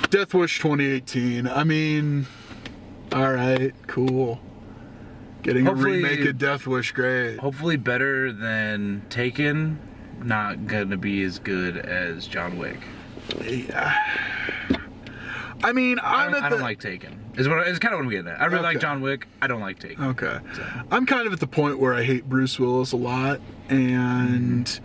Death Wish 2018. I mean, all right, cool. Getting Hopefully, a remake of Death Wish, great. Hopefully better than Taken. Not gonna be as good as John Wick. Yeah. I mean, I don't like Taken. It's kind of what I'm getting at. I really like John Wick. I don't like Taken. Okay. So. I'm kind of at the point where I hate Bruce Willis a lot, and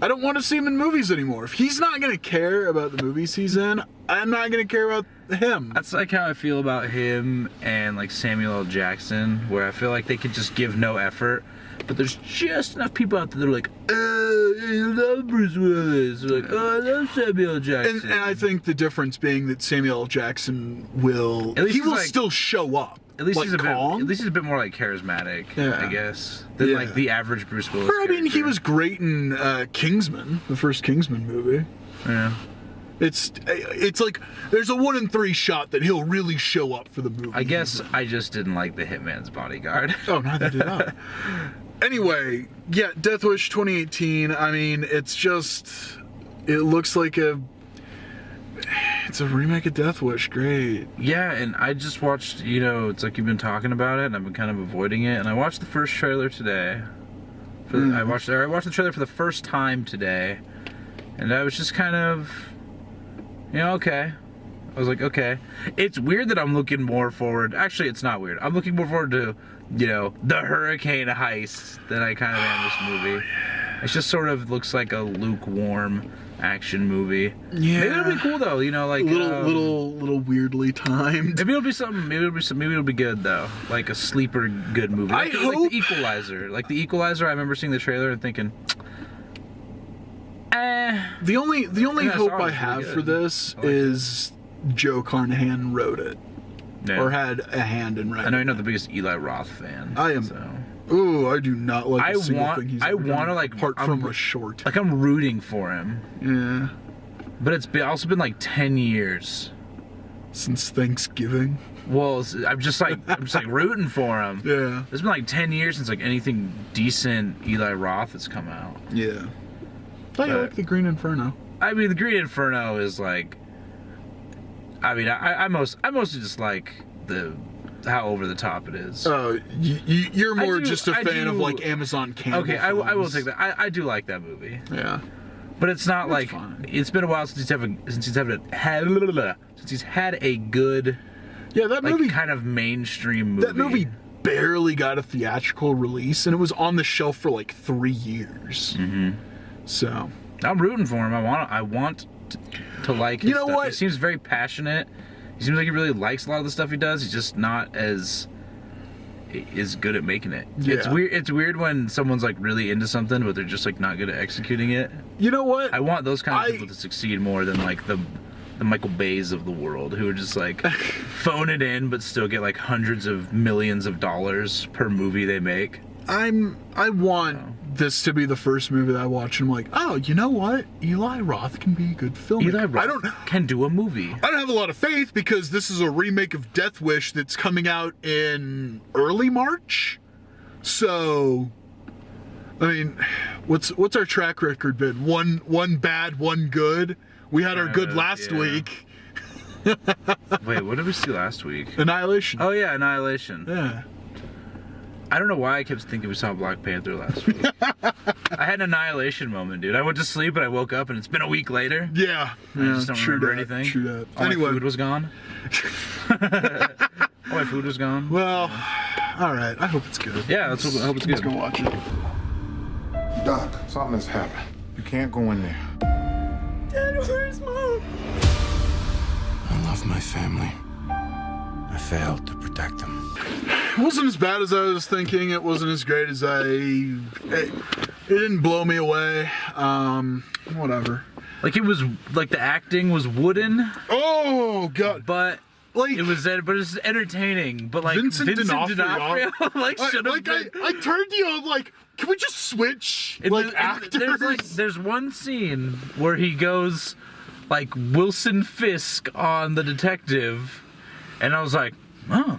I don't want to see him in movies anymore. If he's not going to care about the movies he's in, I'm not going to care about him. That's like how I feel about him and like Samuel L. Jackson, where I feel like they could just give no effort, but there's just enough people out there that are like, I love Bruce Willis. They're like, I love Samuel L. Jackson. And I think the difference being that Samuel L. Jackson will still show up. At least, like he's a bit more like charismatic, I guess, than like the average Bruce Willis. I mean, he was great in Kingsman, the first Kingsman movie. Yeah. It's like there's a 1 in 3 shot that he'll really show up for the movie. I guess I just didn't like The Hitman's Bodyguard. Oh, neither did I. Anyway, yeah, Death Wish 2018. I mean, it looks like it's a remake of Death Wish. Great. Yeah, and I just watched, it's like you've been talking about it, and I've been kind of avoiding it, and I watched the first trailer today. I watched the trailer for the first time today, and I was just kind of, okay. I was like, okay. It's weird that I'm looking more forward. Actually, it's not weird. I'm looking more forward to, the hurricane heist than I kind of am this movie. It just sort of looks like a lukewarm action movie. Yeah. Maybe it'll be cool though, like little weirdly timed. Maybe it'll be something. Maybe it'll be good though, like a sleeper good movie. Like The Equalizer. Like The Equalizer. I remember seeing the trailer and thinking, The only hope I have for this is Joe Carnahan wrote it. Yeah. Or had a hand in writing. I know you're not the biggest Eli Roth fan. I am. So. Ooh, I do not like a single thing he's ever done, apart from a short. Like, I'm rooting for him. Yeah. But it's also been like 10 years. Since Thanksgiving? Well, I'm just like rooting for him. Yeah. It's been like 10 years since like anything decent Eli Roth has come out. Yeah. I like The Green Inferno. I mean, The Green Inferno is like... I mean, I mostly just like how over the top it is. Oh, you're more just a fan of like Amazon Candle. Okay, I will take that. I do like that movie. Yeah, but it's not like fine. It's been a while since he's had a good that movie kind of mainstream movie. That movie barely got a theatrical release, and it was on the shelf for like 3 years. Mm-hmm. So I'm rooting for him. I want to like his stuff. What? He seems very passionate. He seems like he really likes a lot of the stuff he does. He's just not as good at making it. Yeah. It's weird when someone's like really into something, but they're just like not good at executing it. You know what? I want those kind of people to succeed more than like the Michael Bays of the world, who are just like phone it in, but still get like hundreds of millions of dollars per movie they make. I want this to be the first movie that I watch and I'm like, oh, you know what? Eli Roth can be a good filmmaker. Eli Roth can do a movie. I don't have a lot of faith because this is a remake of Death Wish that's coming out in early March. So, I mean, what's our track record been? One bad, one good. We had our good last week. Wait, what did we see last week? Annihilation. Oh yeah, Annihilation. Yeah. I don't know why I kept thinking we saw Black Panther last week. I had an Annihilation moment, dude. I went to sleep and I woke up and it's been a week later. Yeah. I just don't remember anything. True that. All my food was gone. All my food was gone. Well, all right. I hope it's good. Yeah, I hope it's good. Let's go watch it. Doc, something has happened. You can't go in there. Dad, where's Mom? I love my family. I failed to protect them. It wasn't as bad as I was thinking. It wasn't as great as it didn't blow me away. Whatever. Like it was like the acting was wooden. Oh god. But like but it's entertaining. But like Vincent D'Onofrio like should have been. I turned to you. I'm like, can we just switch actors? There's one scene where he goes like Wilson Fisk on the detective, and I was like, oh.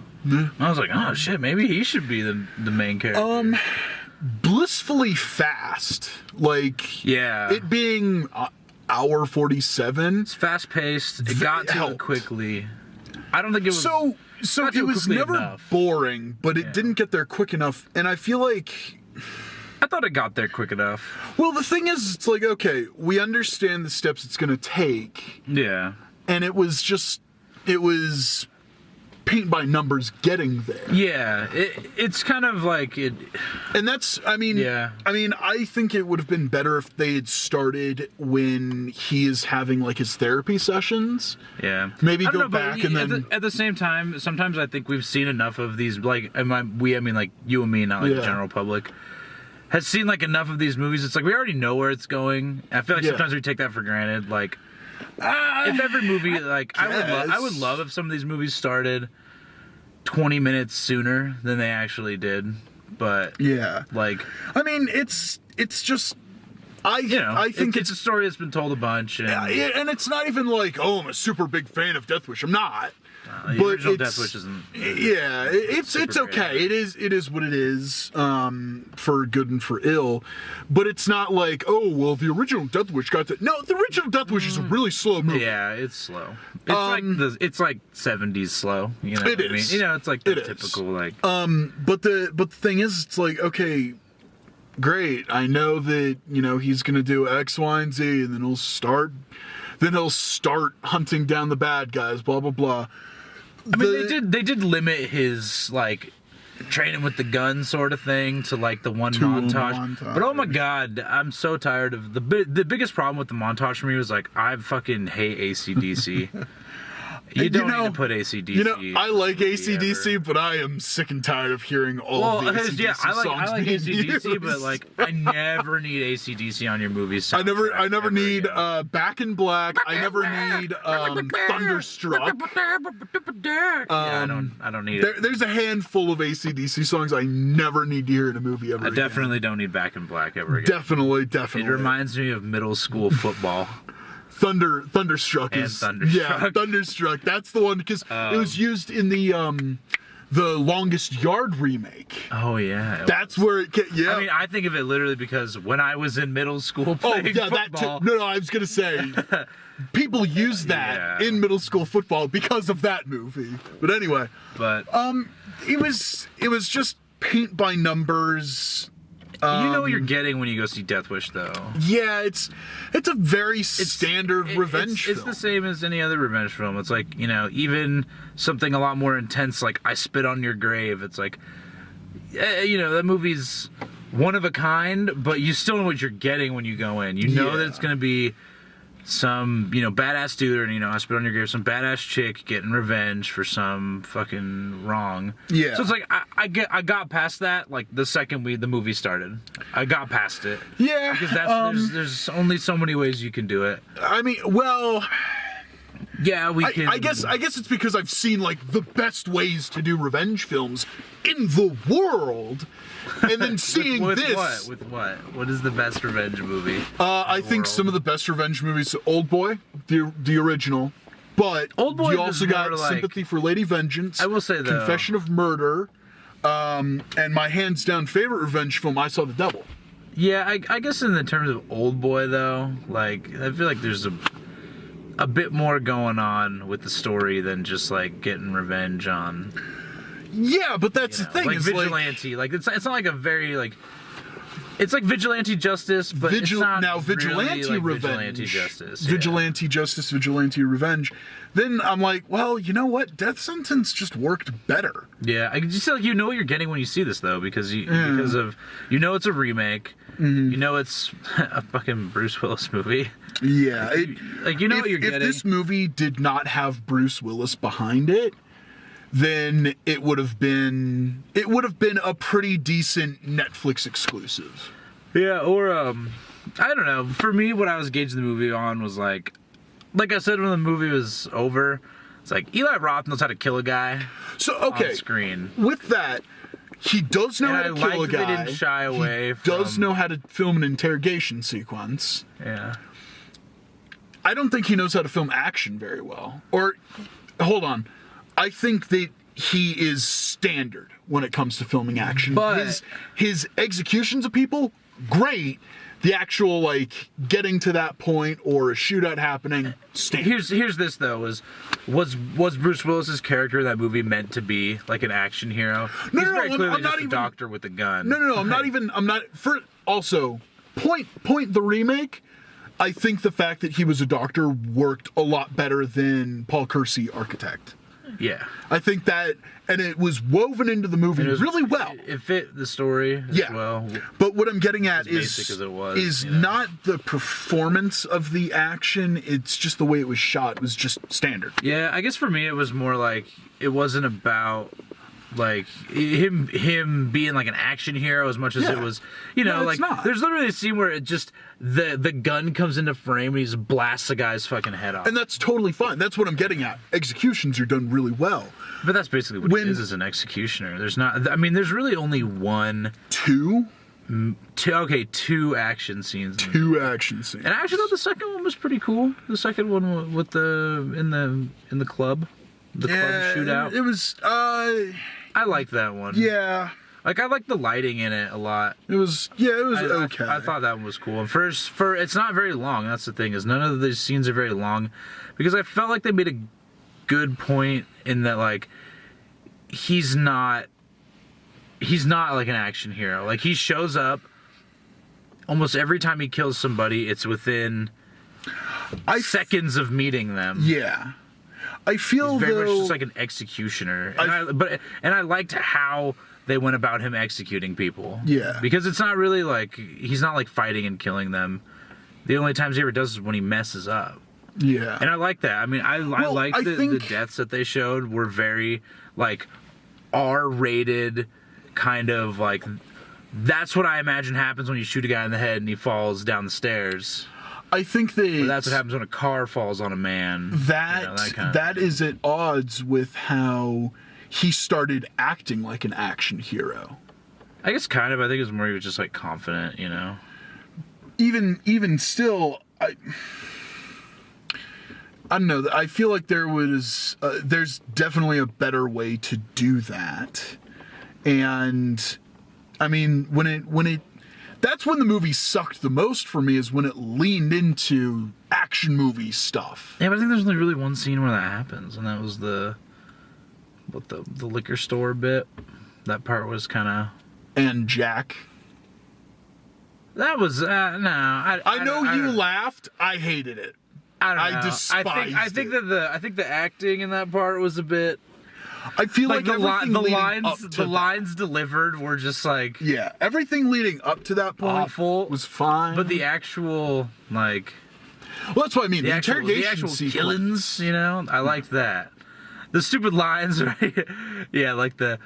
I was like, oh shit, maybe he should be the main character. Blissfully fast. Like, yeah. It being hour 47. It's fast paced. It got to it quickly. I don't think it was So it was never enough. boring, but it didn't get there quick enough. And I feel like, I thought it got there quick enough. well, the thing is, it's like, okay, we understand the steps it's going to take. Yeah. And it was paint by numbers getting there. Yeah, it's kind of like it. And that's, I mean, Yeah. I think it would have been better if they had started when he is having like his therapy sessions. Yeah. Maybe I don't go know, but back and then at the same time, sometimes I think we've seen enough of these. Like, I mean, like you and me, not like the general public, has seen like enough of these movies. It's like we already know where it's going. I feel like sometimes we take that for granted. Like, if every movie, like, I would love if some of these movies started 20 minutes sooner than they actually did. But like, I mean, it's just, I think it's a story that's been told a bunch, and it's not even like, oh, I'm a super big fan of Death Wish. I'm not. the but original Death Wish isn't. Yeah, it's okay. great. It is what it is, for good and for ill. But it's not like, oh well, the original Death Wish got to. No, the original Death Wish is a really slow movie. Yeah, it's slow. It's like 70s slow. You know It what I mean? is. You know, it's like the It is. typical like. But the thing is, it's like, okay, great. I know that, you know, he's gonna do X, Y, and Z, and then he'll start hunting down the bad guys. Blah blah blah. I mean, they did limit his like training with the gun sort of thing to like the one montage. But oh my god, I'm so tired of the biggest problem with the montage for me was like I fucking hate AC/DC. You don't need to put AC/DC. You know, I like AC/DC, but I am sick and tired of hearing all the AC/DC songs I like being AC/DC, used. but like I never need AC/DC on your movies. I never need Back in Black. I never need Thunderstruck. I don't need it. There's a handful of AC/DC songs I never need to hear in a movie ever. I definitely don't need Back in Black ever again. Definitely. It reminds me of middle school football. Thunderstruck And is Thunderstruck. Yeah, Thunderstruck. That's the one because it was used in the Longest Yard remake. Oh yeah, That's where it came. Yeah. I mean, I think of it literally because when I was in middle school playing football. No, I was gonna say people use that in middle school football because of that movie. But anyway, it was just paint by numbers. You know what you're getting when you go see Death Wish, though. Yeah, it's a very standard revenge film. It's the same as any other revenge film. It's like, you know, even something a lot more intense like I Spit on Your Grave. It's like, you know, that movie's one of a kind, but you still know what you're getting when you go in. You know that it's going to be some, you know, badass dude, or, you know, I Spit on Your Grave, some badass chick getting revenge for some fucking wrong. Yeah. So it's like I got past that like the second the movie started. I got past it. Yeah. Because there's only so many ways you can do it. I mean, well, yeah, we can. I guess it's because I've seen like the best ways to do revenge films in the world, and then seeing with this. With what? What is the best revenge movie? I think some of the best revenge movies. Old Boy, the original, but Old Boy you also got like, Sympathy for Lady Vengeance. I will say though, Confession of Murder, and my hands down favorite revenge film, I Saw the Devil. Yeah, I guess in the terms of Old Boy though, like I feel like there's a bit more going on with the story than just like getting revenge on. Yeah, but that's the thing. Like vigilante, like it's not like a very like. It's like vigilante justice, but it's not now vigilante really like revenge. Vigilante justice. Vigilante justice, vigilante revenge. Then I'm like, well, you know what? Death Sentence just worked better. Yeah, I just feel like you know what you're getting when you see this though, because because you know it's a remake. Mm-hmm. You know it's a fucking Bruce Willis movie. Yeah, like you know what you're getting. If this movie did not have Bruce Willis behind it, then it would have been a pretty decent Netflix exclusive. Yeah, or I don't know. For me, what I was gauging the movie on was like I said when the movie was over, it's like Eli Roth knows how to kill a guy. So okay, on screen. With that, he does know how to kill a guy. They didn't shy away. He does know how to film an interrogation sequence. Yeah. I don't think he knows how to film action very well. Or, hold on. I think that he is standard when it comes to filming action. But his executions of people, great. the actual like getting to that point or a shootout happening. Here's this though: was Bruce Willis's character in that movie meant to be like an action hero? No, He's no, very clearly I'm not just a even, doctor with a gun. No. I'm not. For also point the remake. I think the fact that he was a doctor worked a lot better than Paul Kersey, architect. Yeah. I think that, and it was woven into the movie really well. It fit the story as well. But what I'm getting at basic as it was, you know. not the performance of the action, it's just the way it was shot. It was just standard. Yeah, I guess for me it was more like, it wasn't about like him being like an action hero as much as it was, you know, No, like it's not. there's literally a scene where it just the gun comes into frame and he just blasts a guy's fucking head off. And that's totally fine. That's what I'm getting at. Executions are done really well. But that's basically what it is as an executioner. There's not, I mean, there's really only two action scenes. Two action scenes. And I actually thought the second one was pretty cool. The second one with in the club. The club shootout. It was I liked that one. Yeah. Like, I liked the lighting in it a lot. It was okay. I thought that one was cool. And for it's not very long. That's the thing, is none of these scenes are very long, because I felt like they made a good point in that, like, he's not like an action hero. Like, he shows up almost every time he kills somebody. It's within seconds of meeting them. Yeah. I feel he's very much just like an executioner, and I liked how they went about him executing people. Yeah, because it's not really like he's not like fighting and killing them. The only times he ever does is when he messes up. Yeah, and I like that. I mean, I like the deaths that they showed were very like R-rated, kind of like, that's what I imagine happens when you shoot a guy in the head and he falls down the stairs. I think that's what happens when a car falls on a man. That is at odds with how he started acting like an action hero. I guess kind of. I think it was more he was just like confident, you know. Even still, I don't know. I feel like there's definitely a better way to do that, and I mean when it. That's when the movie sucked the most for me, is when it leaned into action movie stuff. Yeah, but I think there's only really one scene where that happens, and that was the liquor store bit. That part was kind of... And Jack. That was, no. I know you laughed. I hated it. I don't know. I despised I think the acting in that part was a bit... I feel like the lines that. delivered were just like, yeah, everything leading up to that point awful, was fine. But the actual, like, well, that's what I mean. The actual killings, you know, I liked that. The stupid lines, right? Yeah, like the,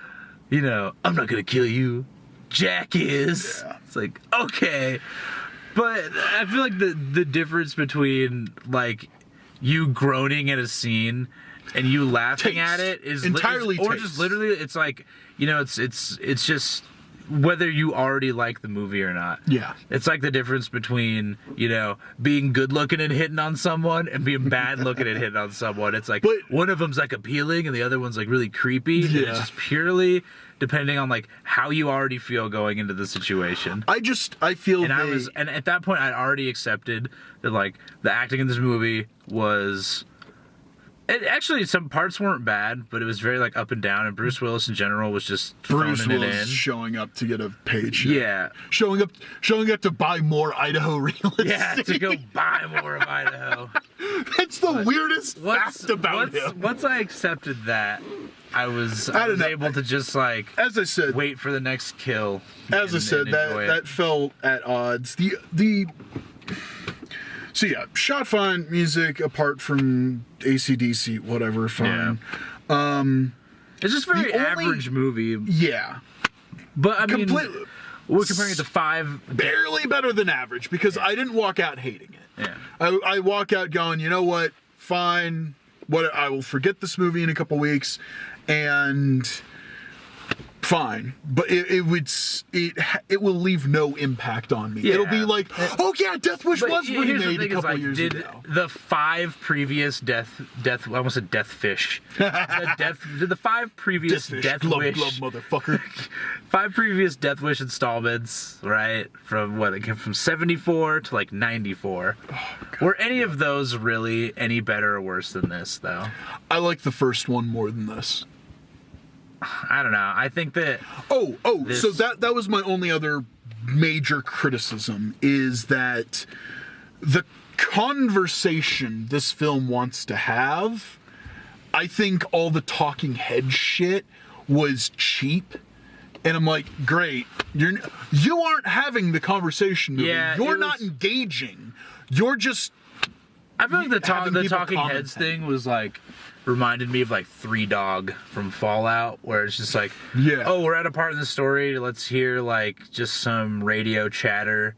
you know, I'm not gonna kill you, Jack is. Yeah. It's like, okay, but I feel like the difference between like you groaning at a scene and you laughing at it is entirely or just literally, it's like, you know, it's just whether you already like the movie or not. Yeah, it's like the difference between, you know, being good looking and hitting on someone and being bad looking and hitting on someone. It's like, one of them's like appealing and the other one's like really creepy. Yeah. And it's just purely depending on like how you already feel going into the situation. I feel, and at that point I'd already accepted that like the acting in this movie was. Actually, some parts weren't bad, but it was very like up and down. And Bruce Willis in general was just Bruce phoning Willis it in, showing up to get a paycheck. Yeah, showing up to buy more Idaho real estate. Yeah, to go buy more of Idaho. That's the weirdest fact about him. Once I accepted that, I was able to just like, as I said, wait for the next kill. As I said, that fell at odds. So yeah, shot fine, music apart from AC/DC, whatever, fine. Yeah. It's just very average movie. Yeah. But I mean, we're comparing it to 5. Barely better than average, because I didn't walk out hating it. Yeah. I walk out going, you know what, fine. I will forget this movie in a couple weeks, and fine, but it will leave no impact on me. Yeah. It'll be like, oh yeah, Death Wish was here's the remade a thing is, couple like, years did ago. the 5 previous death I almost said Death Fish. Did the 5 previous Death glove, Wish motherfucker. 5 previous Death Wish installments, right? From what it came from 74 to like 94. Were any of those really any better or worse than this, though? I like the first one more than this. I don't know. I think that So that was my only other major criticism, is that the conversation this film wants to have, I think all the talking head shit was cheap. And I'm like, great, you aren't having the conversation movie. Yeah, you're not engaging. You're just I feel like the people talking heads commenting. thing was like reminded me of like Three Dog from Fallout, where it's just like, Yeah. oh, we're at a part in the story, let's hear like just some radio chatter,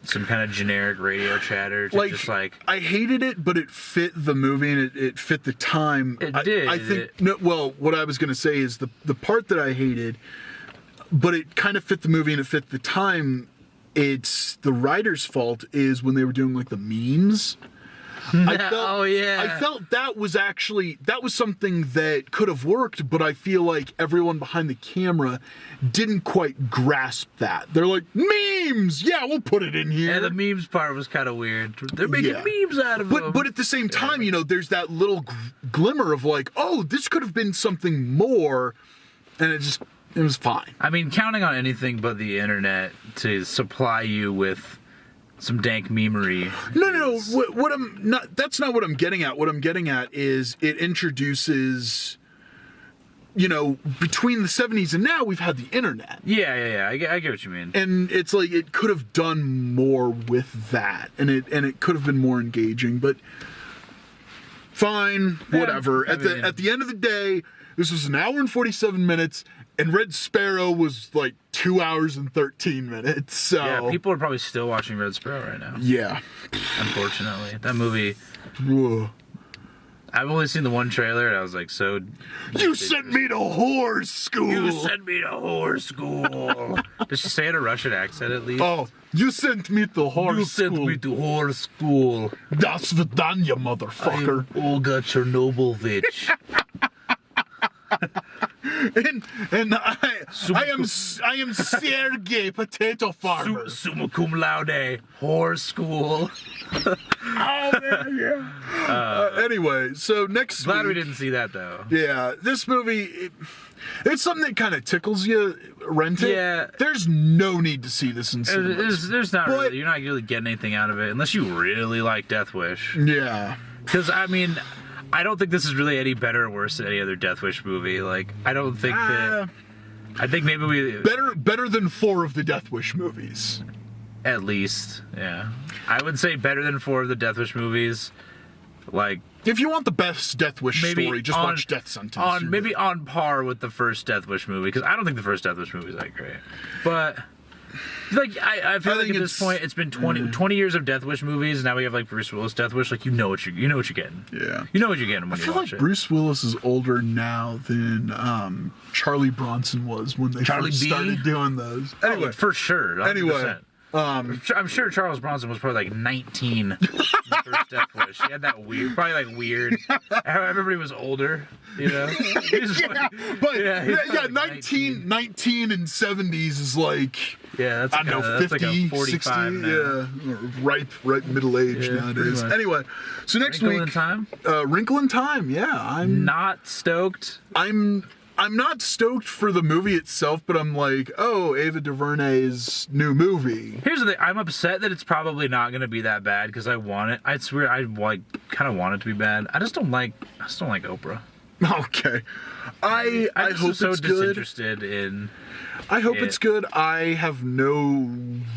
some kind of generic radio chatter to just like. I hated it, but it fit the movie and it fit the time. It did. I think what I was gonna say is the part that I hated, but it kind of fit the movie and it fit the time. It's the writer's fault is when they were doing like the memes. I felt that was something that could have worked, but I feel like everyone behind the camera didn't quite grasp that. They're like, memes! Yeah, we'll put it in here. Yeah, the memes part was kind of weird. They're making memes out of them. But at the same time, there's that little glimmer of like, oh, this could have been something more, and it was fine. I mean, counting on anything but the internet to supply you with some dank memery. No. What I'm not. That's not what I'm getting at. What I'm getting at is it introduces. Between the 70s and now, we've had the internet. Yeah. I get what you mean. And it's like it could have done more with that, and it could have been more engaging. But fine, whatever. At the end of the day, this was an hour and 47 minutes. And Red Sparrow was like 2 hours and 13 minutes. So yeah, people are probably still watching Red Sparrow right now. Yeah. Unfortunately. That movie. Ugh. I've only seen the one trailer and I was like, so. You sent me to whore school. You sent me to whore school. Does she say it in a Russian accent at least? Oh, you sent me to whore You school. sent me to whore school. Das Vidanya, motherfucker. I am Olga Chernobylovich. And I am Sergey Potato Farmer. Summa cum laude. Whore school. Oh man, yeah. Anyway, so next Glad we week, didn't see that though. Yeah, this movie, it's something that kind of tickles you. Rent it. Yeah. There's no need to see this in cinemas. There's not But- really. You're not really getting anything out of it unless you really like Death Wish. Yeah. Because I mean, I don't think this is really any better or worse than any other Death Wish movie. Like, I don't think that. I think maybe we Better than 4 of the Death Wish movies. at least, yeah. I would say better than 4 of the Death Wish movies. Like, If you want the best Death Wish maybe story, just watch Death Sentence. Maybe on par with the first Death Wish movie, because I don't think the first Death Wish movie is that great. But like I feel like at this point it's been 20 years of Death Wish movies, and now we have like Bruce Willis Death Wish. Like you know what you're getting. Yeah. You know what you're getting when I you feel watch like it. Bruce Willis is older now than Charlie Bronson was when they Charlie first B? started doing those. Anyway, Anyway, for sure. 100%. Anyway, I'm sure Charles Bronson was probably like 19 in the first Death Wish. He had that weird, probably like weird. How everybody was older, you know? He was like- but yeah, he's like 19 and 70s is like, yeah, that's I don't know, that's 50, like a 45 60, now. yeah, or ripe middle age Yeah, nowadays. pretty much. Anyway, so next Wrinkle in week, Time? Wrinkle in Time. Yeah, Not stoked. I'm not stoked for the movie itself, but I'm like, oh, Ava DuVernay's new movie. Here's the thing. I'm upset that it's probably not going to be that bad because I want it. I swear, I like kind of want it to be bad. I just don't like Oprah. Okay, I I'm hope so it's good. disinterested in. I hope it's good. I have no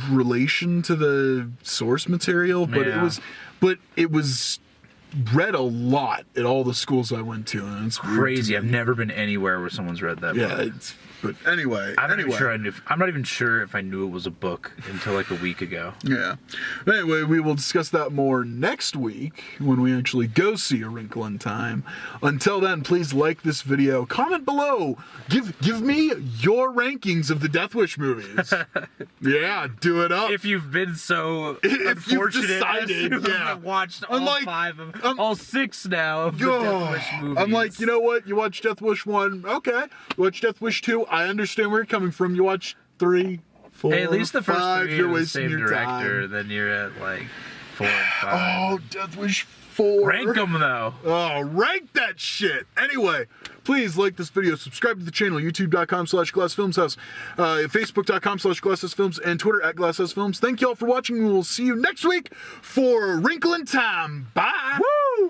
relation to the source material, but Yeah. it was read a lot at all the schools I went to, and it's weird to Crazy. me. I've never been anywhere where someone's read that Yeah, book. it's But anyway, I'm not even sure if I knew it was a book until like a week ago. Yeah. Anyway, we will discuss that more next week when we actually go see A Wrinkle in Time. Until then, please like this video, comment below, give me your rankings of the Death Wish movies. Yeah, do it up. If you've been so if you've unfortunate decided, as to yeah. have watched all 6 now of the Death Wish movies. I'm like, you know what? You watch Death Wish 1, okay. You watch Death Wish 2, I understand where you're coming from. You watch 3, 4, hey, at least the first 5, 3 you're are the wasting same your director. time. Then you're at like 4 and 5. Oh, Death Wish 4. Rank them though. Oh, rank that shit. Anyway, please like this video, subscribe to the channel, youtube.com/glassfilmshouse, facebook.com/glasshousefilms, and Twitter @glasshousefilms. Thank you all for watching. We will see you next week for Wrinkle in Time. Bye. Woo!